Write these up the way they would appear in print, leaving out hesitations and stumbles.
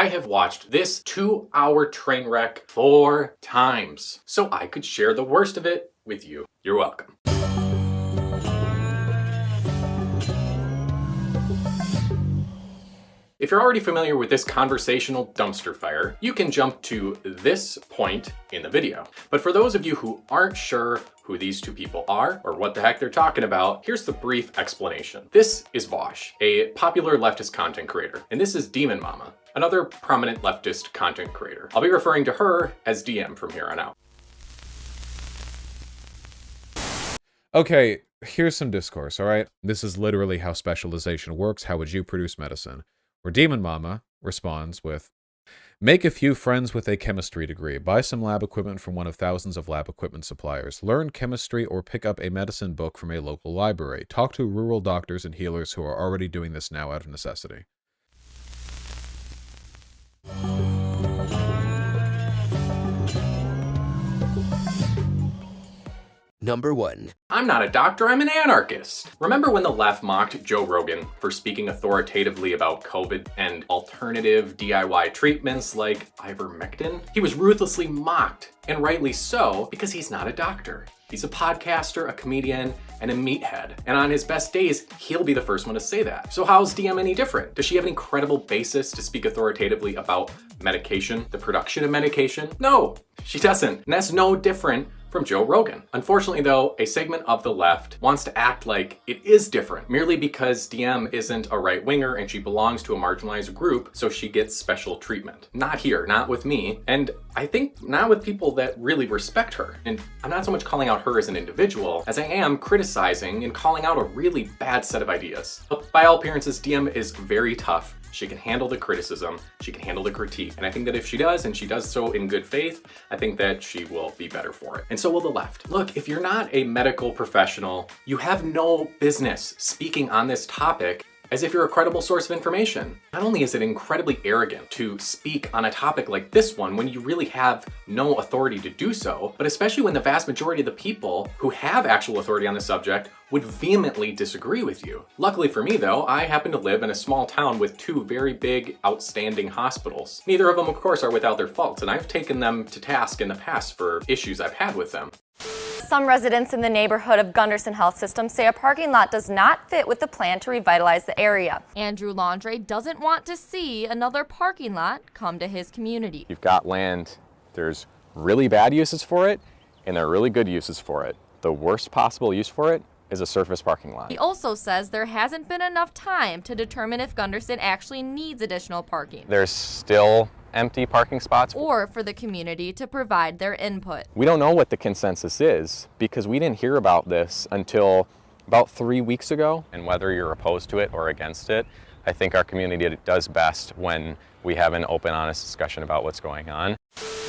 I have watched this 2-hour train wreck 4 times, so I could share the worst of it with you. You're welcome. If you're already familiar with this conversational dumpster fire, you can jump to this point in the video. But for those of you who aren't sure who these two people are or what the heck they're talking about, here's the brief explanation. This is VAUSH, a popular leftist content creator, and this is Demon Mama, another prominent leftist content creator. I'll be referring to her as DM from here on out. Okay, here's some discourse, all right? This is literally how specialization works. How would you produce medicine? Where Demon Mama responds with, make a few friends with a chemistry degree, buy some lab equipment from one of thousands of lab equipment suppliers, learn chemistry or pick up a medicine book from a local library, talk to rural doctors and healers who are already doing this now out of necessity. Number 1. I'm not a doctor, I'm an anarchist. Remember when the left mocked Joe Rogan for speaking authoritatively about COVID and alternative DIY treatments like ivermectin? He was ruthlessly mocked, and rightly so, because he's not a doctor. He's a podcaster, a comedian, and a meathead. And on his best days, he'll be the first one to say that. So how's DM any different? Does she have an incredible basis to speak authoritatively about medication, the production of medication? No, she doesn't. And that's no different from Joe Rogan. Unfortunately though, a segment of the left wants to act like it is different merely because DM isn't a right-winger and she belongs to a marginalized group, so she gets special treatment. Not here, not with me, and I think not with people that really respect her. And I'm not so much calling out her as an individual as I am criticizing and calling out a really bad set of ideas. But by all appearances, DM is very tough. She can handle the criticism, she can handle the critique, and I think that if she does, and she does so in good faith, I think that she will be better for it. And so will the left. Look, if you're not a medical professional, you have no business speaking on this topic as if you're a credible source of information. Not only is it incredibly arrogant to speak on a topic like this one when you really have no authority to do so, but especially when the vast majority of the people who have actual authority on the subject would vehemently disagree with you. Luckily for me though, I happen to live in a small town with 2 very big, outstanding hospitals. Neither of them, of course, are without their faults, and I've taken them to task in the past for issues I've had with them. Some residents in the neighborhood of Gunderson Health System say a parking lot does not fit with the plan to revitalize the area. Andrew Londre doesn't want to see another parking lot come to his community. You've got land, there's really bad uses for it, and there are really good uses for it. The worst possible use for it is a surface parking lot. He also says there hasn't been enough time to determine if Gunderson actually needs additional parking. There's still empty parking spots. Or for the community to provide their input. We don't know what the consensus is because we didn't hear about this until about 3 weeks ago. And whether you're opposed to it or against it, I think our community does best when we have an open, honest discussion about what's going on.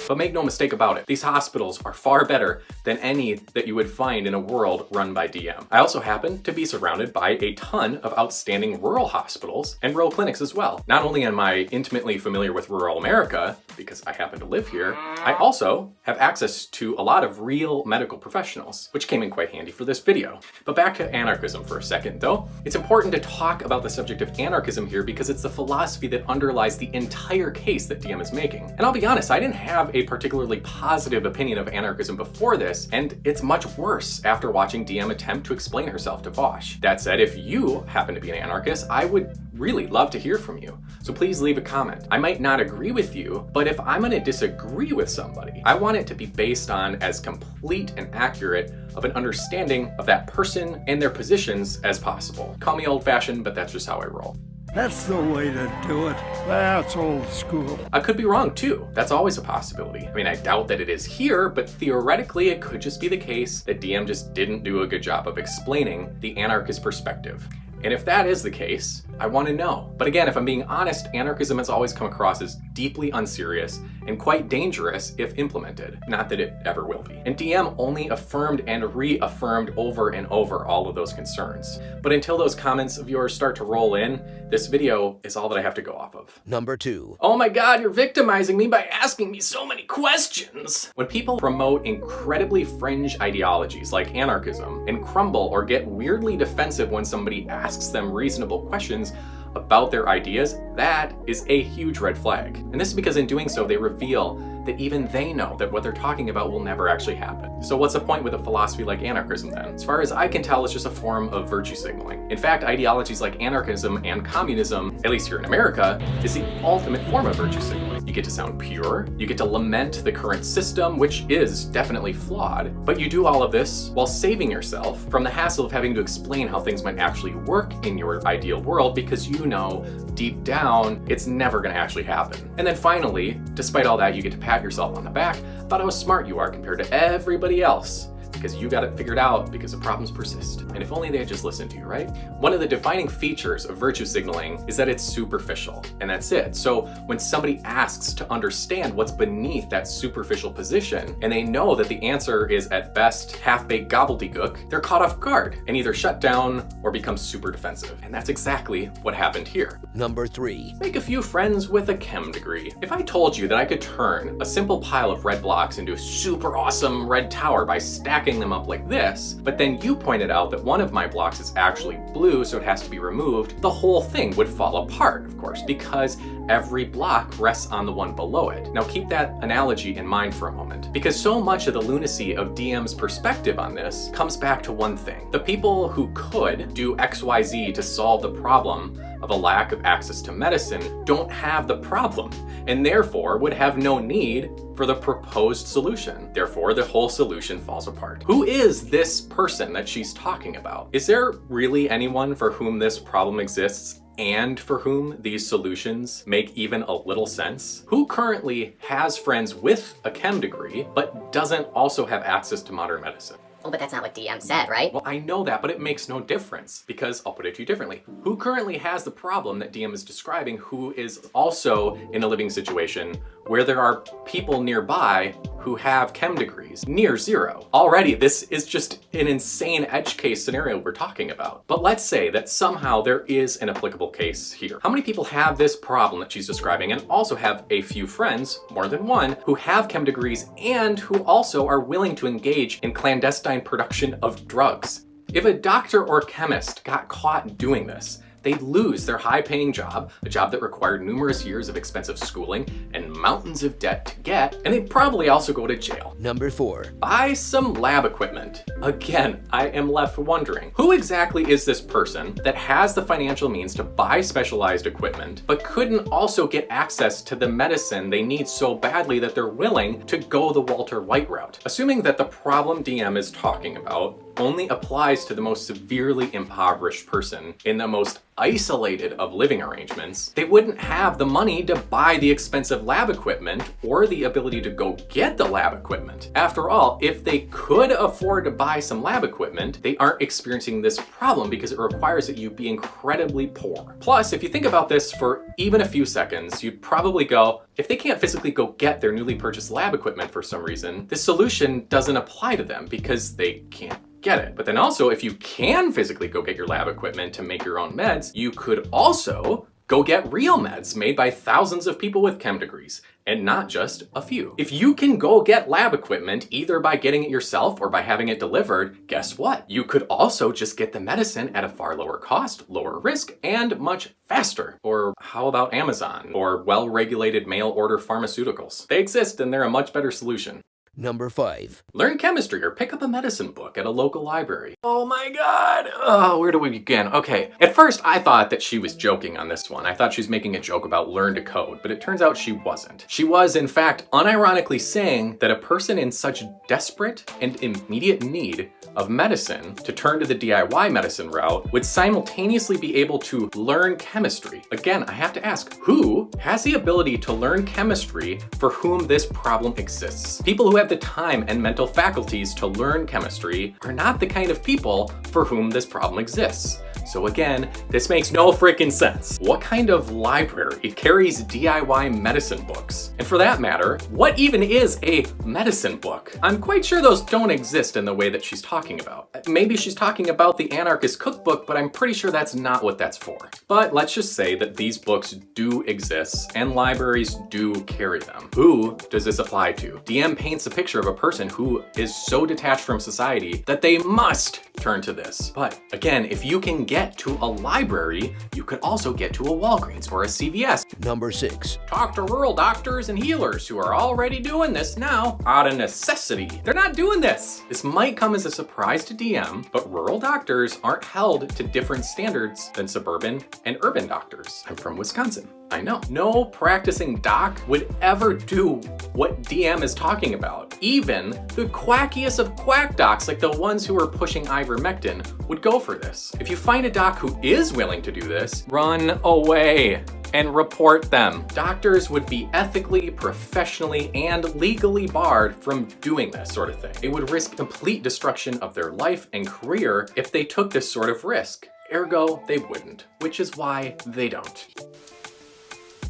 But make no mistake about it, these hospitals are far better than any that you would find in a world run by DM. I also happen to be surrounded by a ton of outstanding rural hospitals and rural clinics as well. Not only am I intimately familiar with rural America, because I happen to live here, I also have access to a lot of real medical professionals, which came in quite handy for this video. But back to anarchism for a second though. It's important to talk about the subject of anarchism here because it's the philosophy that underlies the entire case that DM is making. And I'll be honest, I didn't have a particularly positive opinion of anarchism before this, and it's much worse after watching DM attempt to explain herself to VAUSH. That said, if you happen to be an anarchist, I would really love to hear from you. So please leave a comment. I might not agree with you, but if I'm gonna disagree with somebody, I want it to be based on as complete and accurate of an understanding of that person and their positions as possible. Call me old-fashioned, but that's just how I roll. That's the way to do it. That's old school. I could be wrong too. That's always a possibility. I mean, I doubt that it is here, but theoretically it could just be the case that DM just didn't do a good job of explaining the anarchist perspective. And if that is the case, I want to know. But again, if I'm being honest, anarchism has always come across as deeply unserious and quite dangerous if implemented. Not that it ever will be. And DM only affirmed and reaffirmed over and over all of those concerns. But until those comments of yours start to roll in, this video is all that I have to go off of. Number 2. Oh my God, you're victimizing me by asking me so many questions. When people promote incredibly fringe ideologies like anarchism and crumble or get weirdly defensive when somebody asks them reasonable questions, about their ideas, that is a huge red flag. And this is because in doing so, they reveal that even they know that what they're talking about will never actually happen. So what's the point with a philosophy like anarchism then? As far as I can tell, it's just a form of virtue signaling. In fact, ideologies like anarchism and communism, at least here in America, is the ultimate form of virtue signaling. You get to sound pure, you get to lament the current system, which is definitely flawed, but you do all of this while saving yourself from the hassle of having to explain how things might actually work in your ideal world, because you know deep down it's never going to actually happen. And then finally, despite all that, you get to pat yourself on the back about how smart you are compared to everybody else, because you got it figured out because the problems persist. And if only they had just listened to you, right? One of the defining features of virtue signaling is that it's superficial, and that's it. So when somebody asks to understand what's beneath that superficial position, and they know that the answer is at best half-baked gobbledygook, they're caught off guard and either shut down or become super defensive. And that's exactly what happened here. Number 3. Make a few friends with a chem degree. If I told you that I could turn a simple pile of red blocks into a super awesome red tower by stacking them up like this, but then you pointed out that one of my blocks is actually blue, so it has to be removed, the whole thing would fall apart, of course, because every block rests on the one below it. Now keep that analogy in mind for a moment, because so much of the lunacy of DM's perspective on this comes back to one thing. The people who could do XYZ to solve the problem of a lack of access to medicine don't have the problem, and therefore would have no need for the proposed solution. Therefore, the whole solution falls apart. Who is this person that she's talking about? Is there really anyone for whom this problem exists and for whom these solutions make even a little sense? Who currently has friends with a chem degree but doesn't also have access to modern medicine? Oh, but that's not what DM said, right? Well, I know that, but it makes no difference, because I'll put it to you differently. Who currently has the problem that DM is describing who is also in a living situation where there are people nearby who have chem degrees? Near zero. Already, this is just an insane edge case scenario we're talking about. But let's say that somehow there is an applicable case here. How many people have this problem that she's describing and also have a few friends, more than one, who have chem degrees and who also are willing to engage in clandestine production of drugs? If a doctor or chemist got caught doing this, they'd lose their high-paying job, a job that required numerous years of expensive schooling and mountains of debt to get, and they'd probably also go to jail. Number 4. Buy some lab equipment. Again, I am left wondering, who exactly is this person that has the financial means to buy specialized equipment, but couldn't also get access to the medicine they need so badly that they're willing to go the Walter White route? Assuming that the problem DM is talking about only applies to the most severely impoverished person in the most isolated of living arrangements, they wouldn't have the money to buy the expensive lab equipment or the ability to go get the lab equipment. After all, if they could afford to buy some lab equipment, they aren't experiencing this problem because it requires that you be incredibly poor. Plus, if you think about this for even a few seconds, you'd probably go, if they can't physically go get their newly purchased lab equipment for some reason, this solution doesn't apply to them because they can't get it. But then also, if you can physically go get your lab equipment to make your own meds, you could also go get real meds made by thousands of people with chem degrees, and not just a few. If you can go get lab equipment either by getting it yourself or by having it delivered, guess what? You could also just get the medicine at a far lower cost, lower risk, and much faster. Or how about Amazon or well-regulated mail order pharmaceuticals? They exist and they're a much better solution. Number 5. Learn chemistry or pick up a medicine book at a local library. Oh my god! Oh, where do we begin? Okay, at first I thought that she was joking on this one. I thought she was making a joke about learn to code, but it turns out she wasn't. She was, in fact, unironically saying that a person in such desperate and immediate need of medicine to turn to the DIY medicine route would simultaneously be able to learn chemistry. Again, I have to ask, who has the ability to learn chemistry for whom this problem exists? People who have the time and mental faculties to learn chemistry are not the kind of people for whom this problem exists. So again, this makes no freaking sense. What kind of library carries DIY medicine books? And for that matter, what even is a medicine book? I'm quite sure those don't exist in the way that she's talking about. Maybe she's talking about the Anarchist cookbook, but I'm pretty sure that's not what that's for. But let's just say that these books do exist and libraries do carry them. Who does this apply to? DM paints a picture of a person who is so detached from society that they must turn to this. But again, if you can get get to a library, you could also get to a Walgreens or a CVS. Number 6. Talk to rural doctors and healers who are already doing this now out of necessity. They're not doing this. This might come as a surprise to DM, but rural doctors aren't held to different standards than suburban and urban doctors. I'm from Wisconsin. I know. No practicing doc would ever do what DM is talking about. Even the quackiest of quack docs, like the ones who are pushing ivermectin, would go for this. If you find a doc who is willing to do this, run away and report them. Doctors would be ethically, professionally, and legally barred from doing this sort of thing. They would risk complete destruction of their life and career if they took this sort of risk. Ergo, they wouldn't, which is why they don't.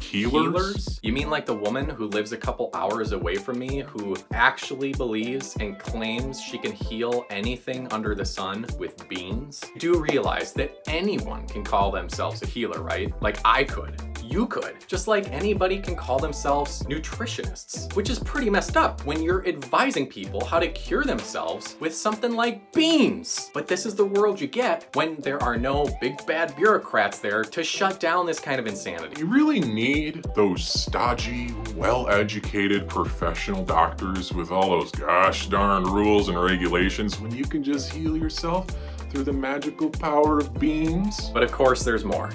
Healers? You mean like the woman who lives a couple hours away from me who actually believes and claims she can heal anything under the sun with beans? Do realize that anyone can call themselves a healer, right? Like I could. You could. Just like anybody can call themselves nutritionists, which is pretty messed up when you're advising people how to cure themselves with something like beans. But this is the world you get when there are no big bad bureaucrats there to shut down this kind of insanity. You really need those stodgy, well-educated professional doctors with all those gosh darn rules and regulations when you can just heal yourself through the magical power of beans? But of course there's more.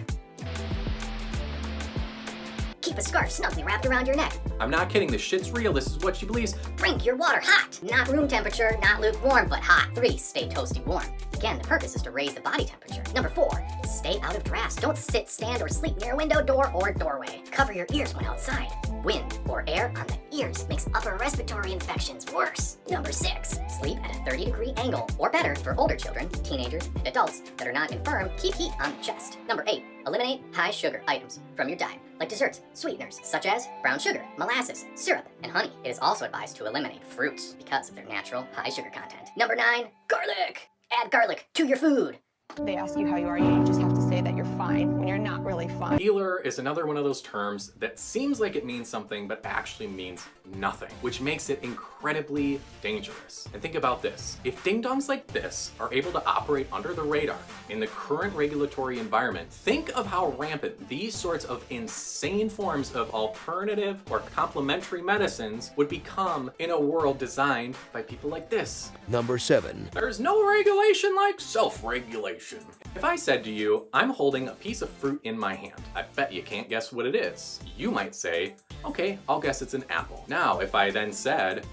Keep a scarf snugly wrapped around your neck. I'm not kidding, this shit's real, this is what she believes. Drink your water hot. Not room temperature, not lukewarm, but hot. 3, stay toasty warm. Again, the purpose is to raise the body temperature. Number 4, stay out of drafts. Don't sit, stand, or sleep near a window, door, or doorway. Cover your ears when outside. Wind or air on the ears makes upper respiratory infections worse. Number 6, sleep at a 30-degree angle or better for older children, teenagers, and adults that are not infirm. Keep heat on the chest. Number 8, eliminate high sugar items from your diet, like desserts, sweeteners, such as brown sugar, molasses, syrup, and honey. It is also advised to eliminate fruits because of their natural high sugar content. Number 9, garlic. Add garlic to your food. They ask you how you are, you just have to say that you're fine when you're not really fine. Healer is another one of those terms that seems like it means something but actually means nothing, which makes it incredibly dangerous. And think about this. If ding-dongs like this are able to operate under the radar in the current regulatory environment, think of how rampant these sorts of insane forms of alternative or complementary medicines would become in a world designed by people like this. Number 7. There's no regulation like self-regulation. If I said to you, I'm holding a piece of fruit in my hand, I bet you can't guess what it is. You might say, okay, I'll guess it's an apple. Now, if I then said,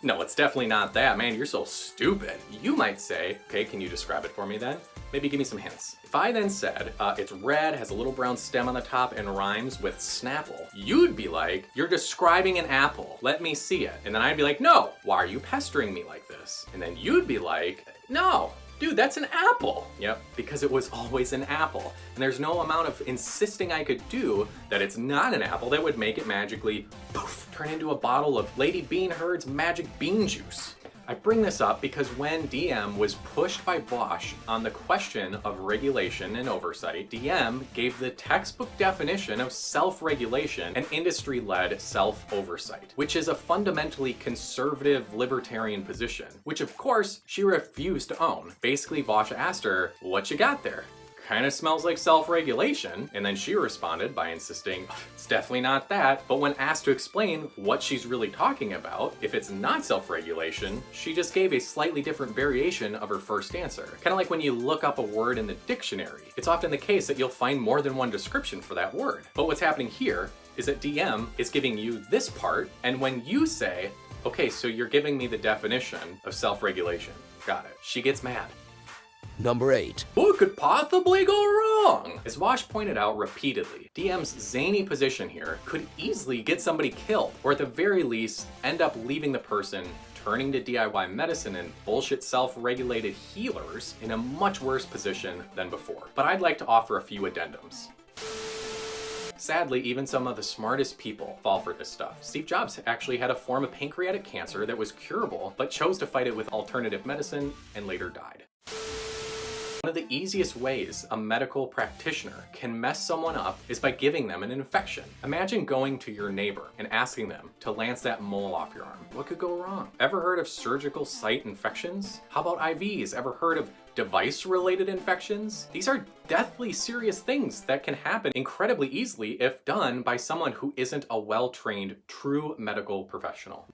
no, it's definitely not that, man, you're so stupid. You might say, okay, can you describe it for me then? Maybe give me some hints. If I then said, it's red, has a little brown stem on the top, and rhymes with Snapple, you'd be like, you're describing an apple. Let me see it. And then I'd be like, no, why are you pestering me like this? And then you'd be like, no. Dude, that's an apple. Yep, because it was always an apple. And there's no amount of insisting I could do that it's not an apple that would make it magically, poof, turn into a bottle of Lady Bean Herd's magic bean juice. I bring this up because when DM was pushed by VAUSH on the question of regulation and oversight, DM gave the textbook definition of self-regulation and industry-led self-oversight, which is a fundamentally conservative libertarian position, which of course she refused to own. Basically, VAUSH asked her, what you got there? Kind of smells like self-regulation, and then she responded by insisting, it's definitely not that, but when asked to explain what she's really talking about, if it's not self-regulation, she just gave a slightly different variation of her first answer. Kind of like when you look up a word in the dictionary. It's often the case that you'll find more than one description for that word. But what's happening here is that DM is giving you this part, and when you say, okay, so you're giving me the definition of self-regulation, got it, she gets mad. Number 8. What could possibly go wrong? As VAUSH pointed out repeatedly, DM's zany position here could easily get somebody killed, or at the very least, end up leaving the person turning to DIY medicine and bullshit self-regulated healers in a much worse position than before. But I'd like to offer a few addendums. Sadly, even some of the smartest people fall for this stuff. Steve Jobs actually had a form of pancreatic cancer that was curable, but chose to fight it with alternative medicine and later died. One of the easiest ways a medical practitioner can mess someone up is by giving them an infection. Imagine going to your neighbor and asking them to lance that mole off your arm. What could go wrong? Ever heard of surgical site infections? How about IVs? Ever heard of device-related infections? These are deathly serious things that can happen incredibly easily if done by someone who isn't a well-trained, true medical professional.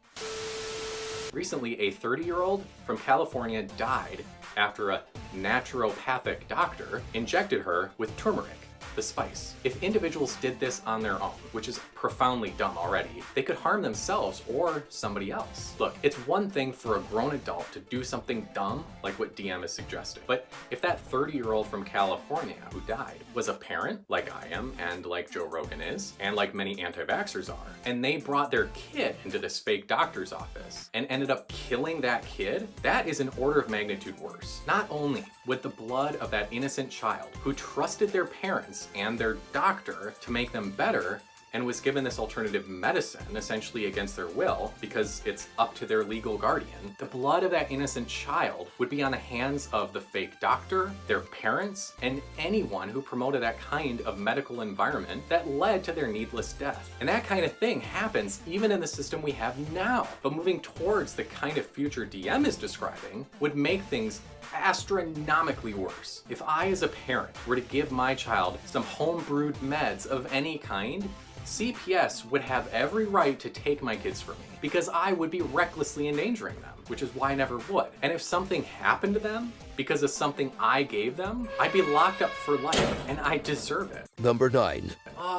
Recently, a 30-year-old from California died after a naturopathic doctor injected her with turmeric, the spice. If individuals did this on their own, which is profoundly dumb already, they could harm themselves or somebody else. Look, it's one thing for a grown adult to do something dumb like what DM is suggesting, but if that 30-year-old from California who died was a parent, like I am, and like Joe Rogan is, and like many anti-vaxxers are, and they brought their kid into this fake doctor's office and ended up killing that kid, that is an order of magnitude worse. Not only would the blood of that innocent child who trusted their parents and their doctor to make them better and was given this alternative medicine essentially against their will because it's up to their legal guardian, the blood of that innocent child would be on the hands of the fake doctor, their parents, and anyone who promoted that kind of medical environment that led to their needless death. And that kind of thing happens even in the system we have now. But moving towards the kind of future DM is describing would make things astronomically worse. If I as a parent were to give my child some home-brewed meds of any kind, CPS would have every right to take my kids from me because I would be recklessly endangering them, which is why I never would. And if something happened to them because of something I gave them, I'd be locked up for life and I deserve it. Number 9.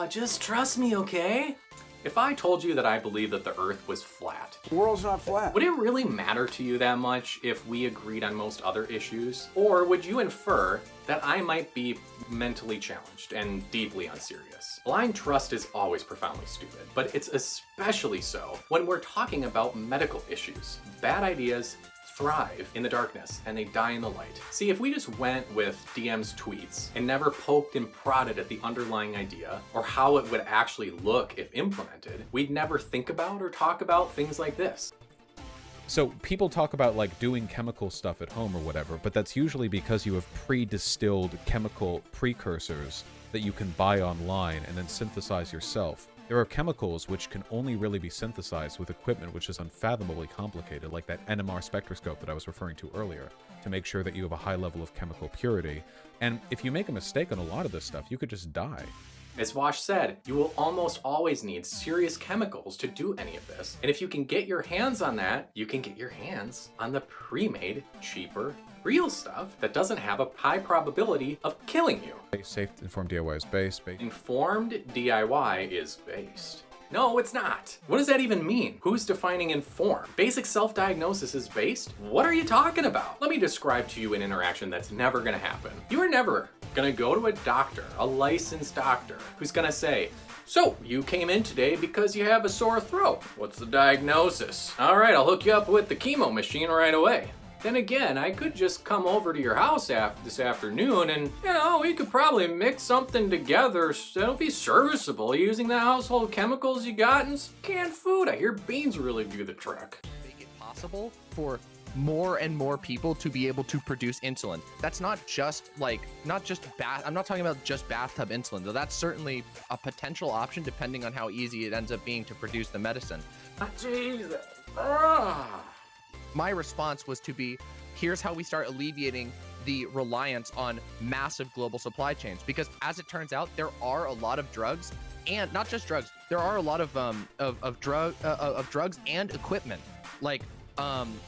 Just trust me, okay? If I told you that I believe that the Earth was flat, The world's not flat. would it really matter to you that much if we agreed on most other issues? Or would you infer that I might be mentally challenged and deeply unserious? Blind trust is always profoundly stupid, but it's especially so when we're talking about medical issues. Bad ideas thrive in the darkness and they die in the light. See, if we just went with DM's tweets and never poked and prodded at the underlying idea or how it would actually look if implemented, we'd never think about or talk about things like this. So people talk about like doing chemical stuff at home or whatever, but that's usually because you have pre-distilled chemical precursors that you can buy online and then synthesize yourself. There are chemicals which can only really be synthesized with equipment which is unfathomably complicated, like that NMR spectroscope that I was referring to earlier, to make sure that you have a high level of chemical purity. And if you make a mistake on a lot of this stuff, you could just die. As VAUSH said, you will almost always need serious chemicals to do any of this. And if you can get your hands on that, you can get your hands on the pre-made, cheaper, real stuff that doesn't have a high probability of killing you. Safe, informed DIY is based. Informed DIY is based. No, it's not. What does that even mean? Who's defining informed? Basic self-diagnosis is based? What are you talking about? Let me describe to you an interaction that's never gonna happen. You are never gonna go to a doctor, a licensed doctor, who's gonna say, so, you came in today because you have a sore throat. What's the diagnosis? All right, I'll hook you up with the chemo machine right away. Then again, I could just come over to your house this afternoon and, we could probably mix something together so it'll be serviceable using the household chemicals you got and some canned food. I hear beans really do the trick. Make it possible for more and more people to be able to produce insulin. That's not just I'm not talking about just bathtub insulin, though that's certainly a potential option depending on how easy it ends up being to produce the medicine. Jesus. My response was to be, here's how we start alleviating the reliance on massive global supply chains. Because as it turns out, there are a lot of drugs, and not just drugs, there are a lot of drugs and equipment, like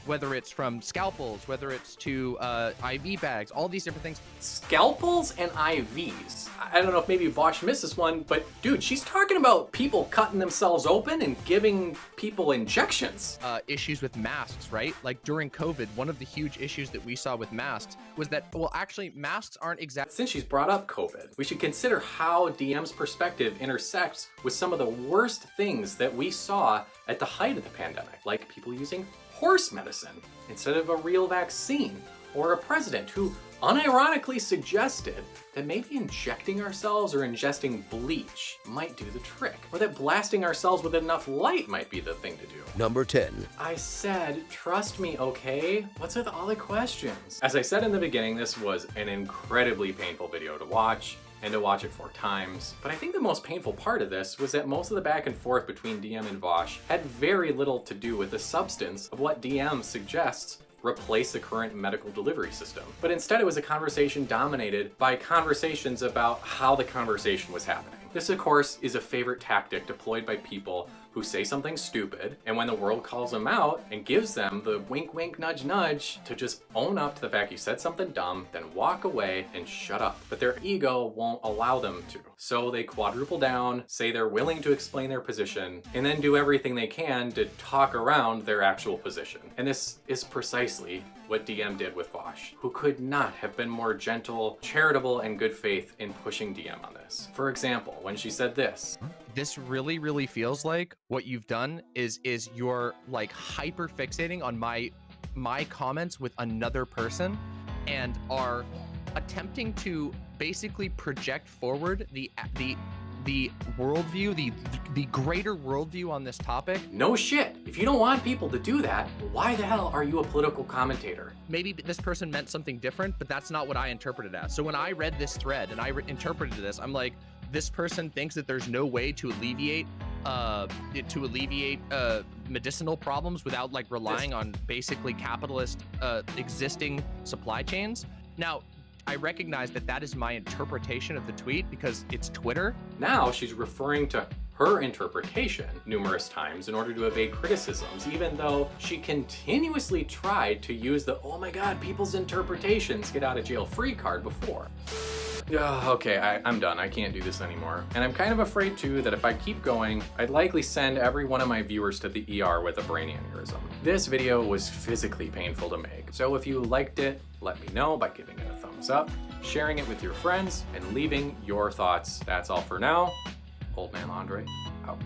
whether it's from scalpels, whether it's to IV bags, all these different things. Scalpels and IVs. I don't know if maybe VAUSH missed this one, but dude, she's talking about people cutting themselves open and giving people injections. Issues with masks, right? Like during COVID, one of the huge issues that we saw with masks was that, well, actually masks aren't exactly... Since she's brought up COVID, we should consider how DM's perspective intersects with some of the worst things that we saw at the height of the pandemic, like people using horse medicine instead of a real vaccine, or a president who unironically suggested that maybe injecting ourselves or ingesting bleach might do the trick, or that blasting ourselves with enough light might be the thing to do. Number 10. I said, trust me, okay? What's with all the questions? As I said in the beginning, this was an incredibly painful video to watch, and to watch it 4 times. But I think the most painful part of this was that most of the back and forth between DM and VAUSH had very little to do with the substance of what DM suggests replace the current medical delivery system. But instead it was a conversation dominated by conversations about how the conversation was happening. This, of course, is a favorite tactic deployed by people who say something stupid, and when the world calls them out and gives them the wink wink nudge nudge to just own up to the fact you said something dumb, then walk away and shut up. But their ego won't allow them to. So they quadruple down, say they're willing to explain their position, and then do everything they can to talk around their actual position. And this is precisely what DM did with VAUSH, who could not have been more gentle, charitable, and good faith in pushing DM on this. For example, when she said this, this really feels like what you've done is you're like hyper fixating on my comments with another person and are attempting to basically project forward the worldview, the greater worldview on this topic. No shit. If you don't want people to do that, why the hell are you a political commentator? Maybe this person meant something different, but that's not what I interpreted as. So when I read this thread and I interpreted this, I'm like, this person thinks that there's no way to alleviate medicinal problems without like relying on basically capitalist existing supply chains. Now, I recognize that that is my interpretation of the tweet because it's Twitter. Now she's referring to her interpretation numerous times in order to evade criticisms, even though she continuously tried to use the, oh my god, people's interpretations get out of jail free card before. Okay, I'm done. I can't do this anymore. And I'm kind of afraid too that if I keep going, I'd likely send every one of my viewers to the ER with a brain aneurysm. This video was physically painful to make. So if you liked it, let me know by giving it a thumbs up, sharing it with your friends, and leaving your thoughts. That's all for now. Old Man Londre, out.